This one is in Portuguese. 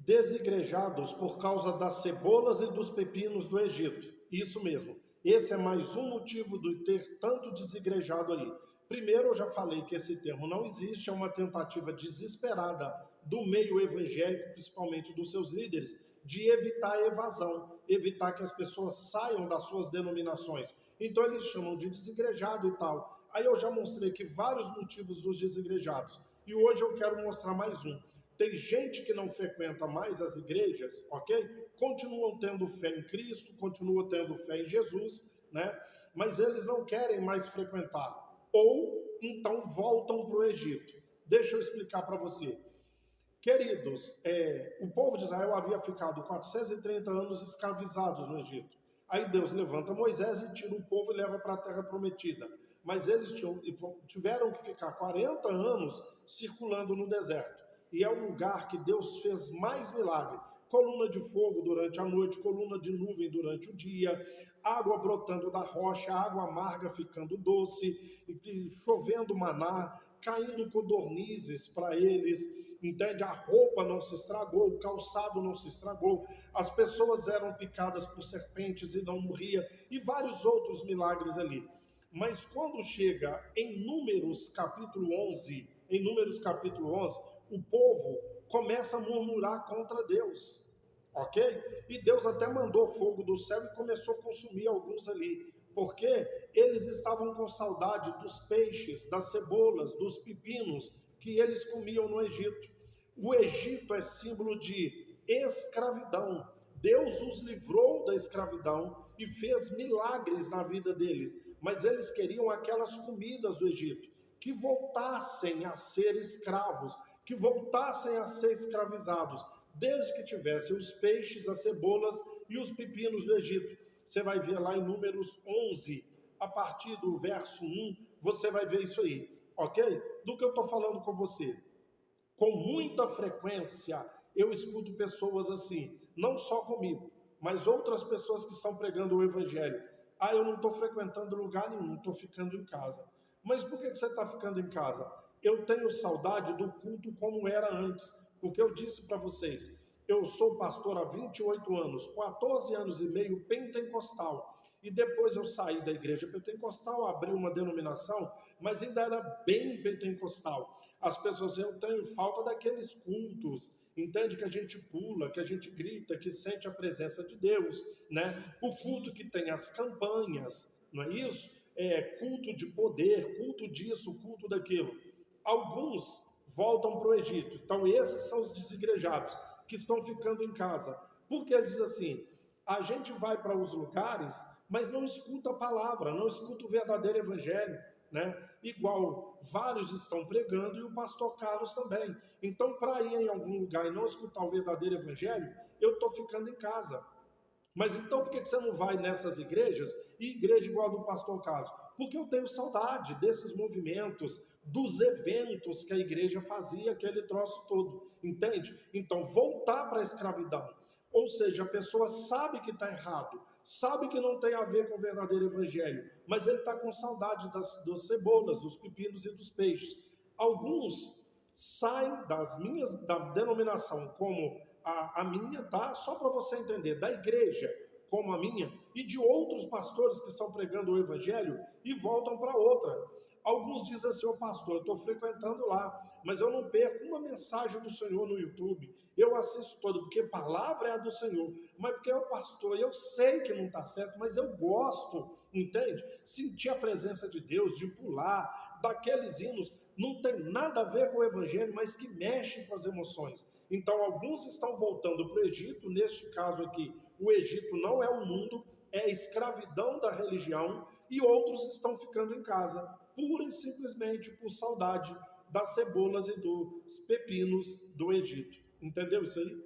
Desigrejados por causa das cebolas e dos pepinos do Egito. Isso mesmo. Esse é mais um motivo de ter tanto desigrejado ali. Primeiro, eu já falei que esse termo não existe, é uma tentativa desesperada do meio evangélico, principalmente dos seus líderes, de evitar a evasão, evitar que as pessoas saiam das suas denominações. Então, eles chamam de desigrejado e tal. Aí eu já mostrei aqui vários motivos dos desigrejados. E hoje eu quero mostrar mais um. Tem gente que não frequenta mais as igrejas, ok? Continuam tendo fé em Cristo, continuam tendo fé em Jesus, né? Mas eles não querem mais frequentar. Ou então voltam para o Egito. Deixa eu explicar para você. Queridos, o povo de Israel havia ficado 430 anos escravizados no Egito. Aí Deus levanta Moisés e tira o povo e leva para a terra prometida. Mas eles tiveram que ficar 40 anos circulando no deserto. E é o lugar que Deus fez mais milagre. Coluna de fogo durante a noite, coluna de nuvem durante o dia, água brotando da rocha, água amarga ficando doce, chovendo maná, caindo codornizes para eles, entende? A roupa não se estragou, o calçado não se estragou, as pessoas eram picadas por serpentes e não morria, e vários outros milagres ali. Mas quando chega em Números capítulo 11, o povo começa a murmurar contra Deus, ok? E Deus até mandou fogo do céu e começou a consumir alguns ali, porque eles estavam com saudade dos peixes, das cebolas, dos pepinos que eles comiam no Egito. O Egito é símbolo de escravidão. Deus os livrou da escravidão e fez milagres na vida deles, mas eles queriam aquelas comidas do Egito, que voltassem a ser escravos, que voltassem a ser escravizados, desde que tivessem os peixes, as cebolas e os pepinos do Egito. Você vai ver lá em Números 11, a partir do verso 1, você vai ver isso aí, ok? Do que eu estou falando com você. Com muita frequência, eu escuto pessoas assim, não só comigo, mas outras pessoas que estão pregando o evangelho. Ah, eu não estou frequentando lugar nenhum, estou ficando em casa. Mas por que você está ficando em casa? Eu tenho saudade do culto como era antes, porque eu disse para vocês, eu sou pastor há 28 anos, 14 anos e meio pentecostal, e depois eu saí da igreja pentecostal, abri uma denominação, mas ainda era bem pentecostal. As pessoas, eu tenho falta daqueles cultos, entende? Que a gente pula, que a gente grita, que sente a presença de Deus, né? O culto que tem as campanhas, não é isso? Culto de poder, culto disso, culto daquilo. Alguns voltam para o Egito. Então, esses são os desigrejados que estão ficando em casa. Porque eles dizem assim, a gente vai para os lugares, mas não escuta a palavra, não escuta o verdadeiro evangelho, né? Igual vários estão pregando e o pastor Carlos também. Então, para ir em algum lugar e não escutar o verdadeiro evangelho, eu estou ficando em casa. Mas então por que você não vai nessas igrejas, e igreja igual a do pastor Carlos? Porque eu tenho saudade desses movimentos, dos eventos que a igreja fazia, aquele troço todo, entende? Então voltar para a escravidão, ou seja, a pessoa sabe que está errado, sabe que não tem a ver com o verdadeiro evangelho, mas ele está com saudade das cebolas, dos pepinos e dos peixes. Alguns saem da denominação como a minha, tá? Só para você entender, da igreja como a minha, e de outros pastores que estão pregando o evangelho e voltam para outra. Alguns dizem assim, ô pastor, eu estou frequentando lá, mas eu não perco uma mensagem do Senhor no YouTube, eu assisto todo, porque a palavra é a do Senhor, mas porque o pastor, eu sei que não está certo, mas eu gosto, entende? Sentir a presença de Deus, de pular, daqueles hinos, não tem nada a ver com o evangelho, mas que mexe com as emoções. Então, alguns estão voltando para o Egito, neste caso aqui, o Egito não é o mundo, é a escravidão da religião, e outros estão ficando em casa, pura e simplesmente por saudade das cebolas e dos pepinos do Egito. Entendeu isso aí?